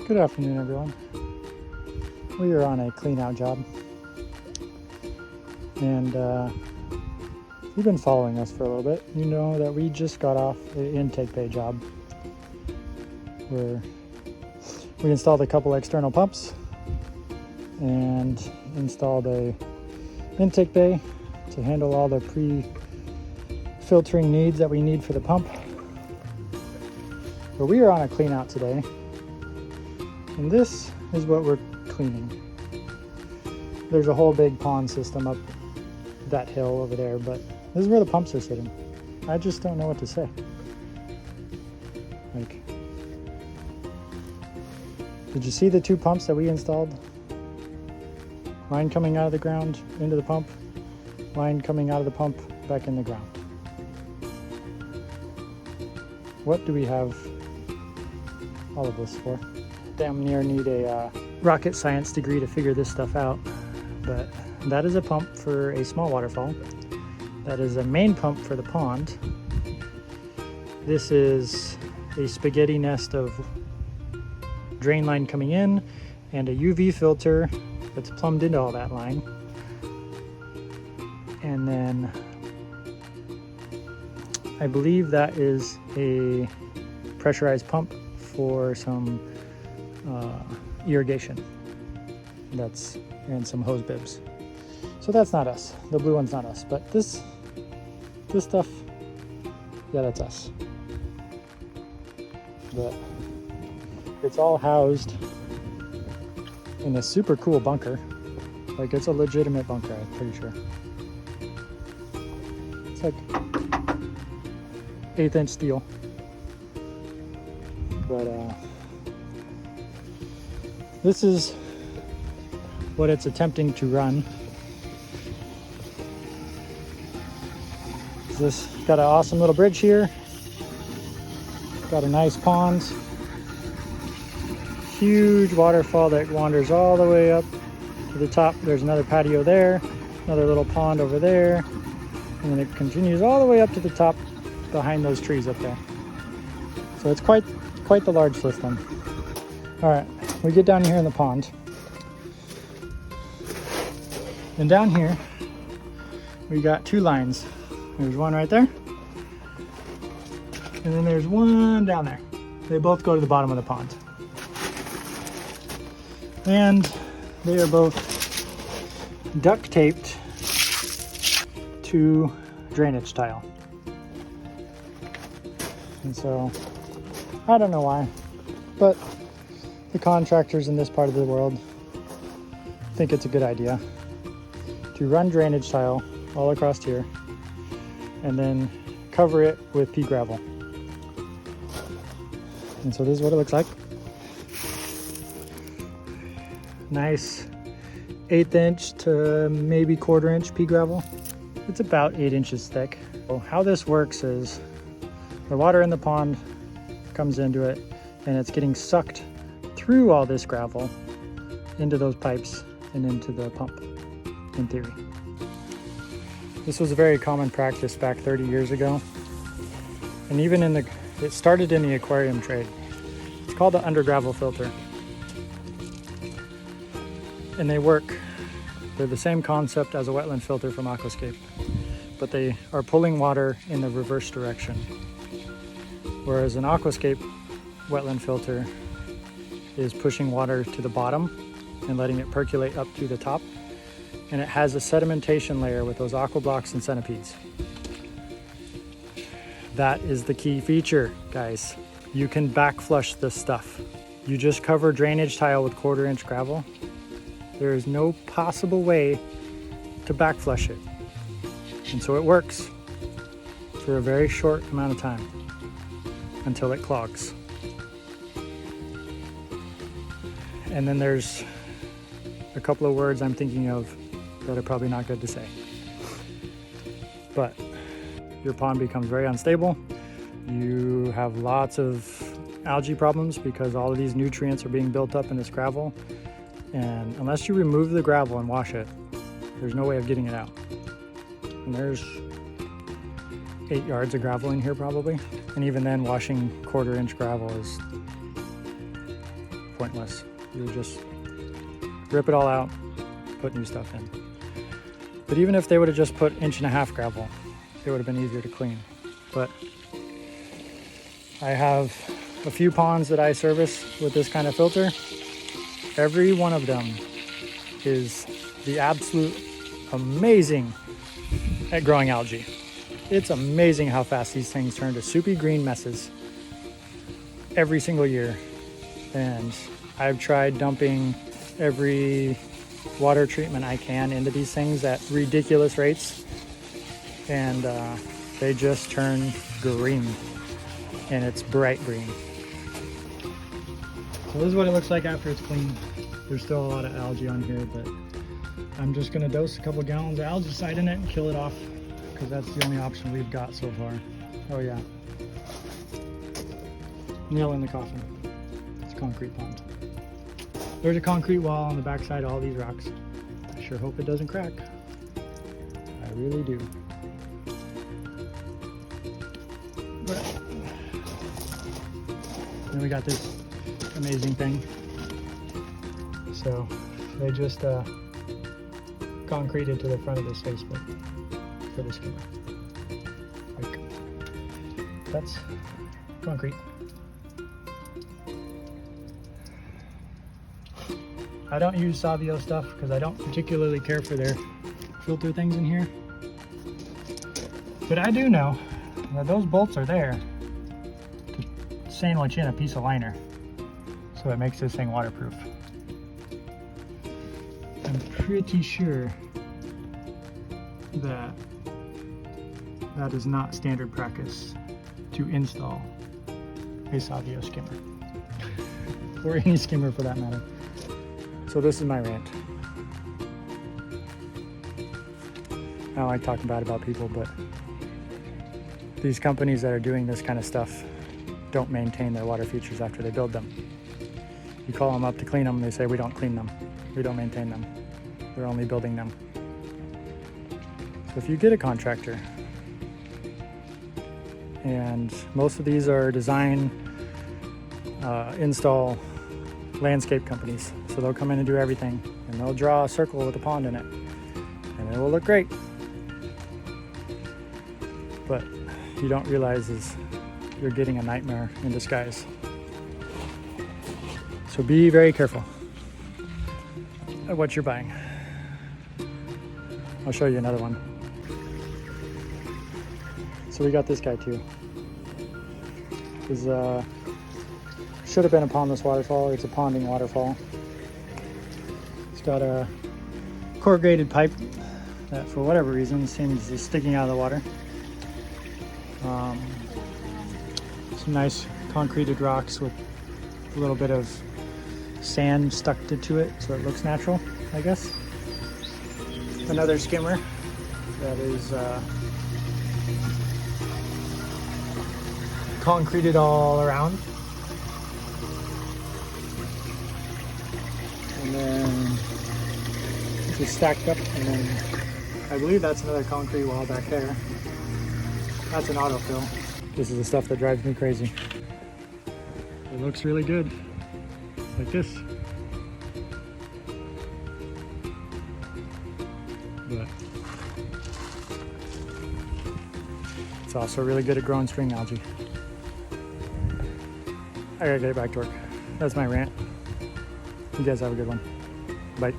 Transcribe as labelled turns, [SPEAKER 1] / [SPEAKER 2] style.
[SPEAKER 1] Good afternoon, everyone. We are on a clean out job, and you've been following us for a little bit. You know that we just got off the intake bay job where we installed a couple external pumps and installed a intake bay to handle all the pre-filtering needs that we need for the pump. But we are on a clean out today. And this is what we're cleaning. There's a whole big pond system up that hill over there, but this is where the pumps are sitting. I just don't know what to say. Like, did you see the two pumps that we installed? Line coming out of the ground into the pump, line coming out of the pump back in the ground. What do we have all of this for? Damn near need a rocket science degree to figure this stuff out, but that is a pump for a small waterfall. That is a main pump for the pond. This is a spaghetti nest of drain line coming in and a UV filter that's plumbed into all that line. And then I believe that is a pressurized pump for some irrigation, and some hose bibs. So that's not us. The blue one's not us, but this stuff, yeah, that's us. But it's all housed in a super cool bunker. Like, it's a legitimate bunker, I'm pretty sure. It's like 1/8 inch steel. But this is what it's attempting to run. This got an awesome little bridge here. Got a nice pond. Huge waterfall that wanders all the way up to the top. There's another patio there, another little pond over there, and then it continues all the way up to the top behind those trees up there. So it's quite the large system. All right, we get down here in the pond. And down here, we got two lines. There's one right there, and then there's one down there. They both go to the bottom of the pond. And they are both duct taped to drainage tile. And so, I don't know why, but the contractors in this part of the world think it's a good idea to run drainage tile all across here and then cover it with pea gravel. And so this is what it looks like. Nice 1/8 inch to maybe 1/4 inch pea gravel. It's about 8 inches thick. So how this works is the water in the pond comes into it and it's getting sucked through all this gravel into those pipes and into the pump, in theory. This was a very common practice back 30 years ago. And even it started in the aquarium trade. It's called the under gravel filter. And they work. They're the same concept as a wetland filter from Aquascape, but they are pulling water in the reverse direction. Whereas an Aquascape wetland filter is pushing water to the bottom and letting it percolate up to the top. And it has a sedimentation layer with those aqua blocks and centipedes. That is the key feature, guys. You can back flush this stuff. You just cover drainage tile with 1/4 inch gravel. There is no possible way to back flush it. And so it works for a very short amount of time until it clogs. And then there's a couple of words I'm thinking of that are probably not good to say. But your pond becomes very unstable. You have lots of algae problems because all of these nutrients are being built up in this gravel. And unless you remove the gravel and wash it, there's no way of getting it out. And there's 8 yards of gravel in here probably. And even then, washing 1/4 inch gravel is pointless. You just rip it all out, put new stuff in. But even if they would have just put 1.5 inch gravel, it would have been easier to clean. But I have a few ponds that I service with this kind of filter. Every one of them is the absolute amazing at growing algae. It's amazing how fast these things turn to soupy green messes every single year. And I've tried dumping every water treatment I can into these things at ridiculous rates, and they just turn green, and it's bright green. So this is what it looks like after it's clean. There's still a lot of algae on here, but I'm just gonna dose a couple gallons of algicide in it and kill it off, because that's the only option we've got so far. Oh yeah, nail in the coffin. It's a concrete pond. There's a concrete wall on the backside of all these rocks. I sure hope it doesn't crack. I really do. But then we got this amazing thing. So they just concreted to the front of this Facebook for the skimmer. Like, that's concrete. I don't use Savio stuff because I don't particularly care for their filter things in here. But I do know that those bolts are there to sandwich in a piece of liner, so it makes this thing waterproof. I'm pretty sure that that is not standard practice to install a Savio skimmer, or any skimmer for that matter. So this is my rant. I don't like talking bad about people, but these companies that are doing this kind of stuff don't maintain their water features after they build them. You call them up to clean them, they say we don't clean them, we don't maintain them, we're only building them. So if you get a contractor, and most of these are design, install, landscape companies, so they'll come in and do everything, and they'll draw a circle with a pond in it, and it will look great. But you don't realize is you're getting a nightmare in disguise. So be very careful at what you're buying. I'll show you another one. So we got this guy too. This should have been a pondless waterfall. It's a ponding waterfall. It's got a corrugated pipe that for whatever reason seems to be sticking out of the water. Some nice concreted rocks with a little bit of sand stuck to it so it looks natural, I guess. Another skimmer that is concreted all around. And then just stacked up, and then I believe that's another concrete wall back there. That's an autofill. This is the stuff that drives me crazy. It looks really good, like this. But it's also really good at growing string algae. I gotta get back to work. That's my rant. You guys have a good one. Bye.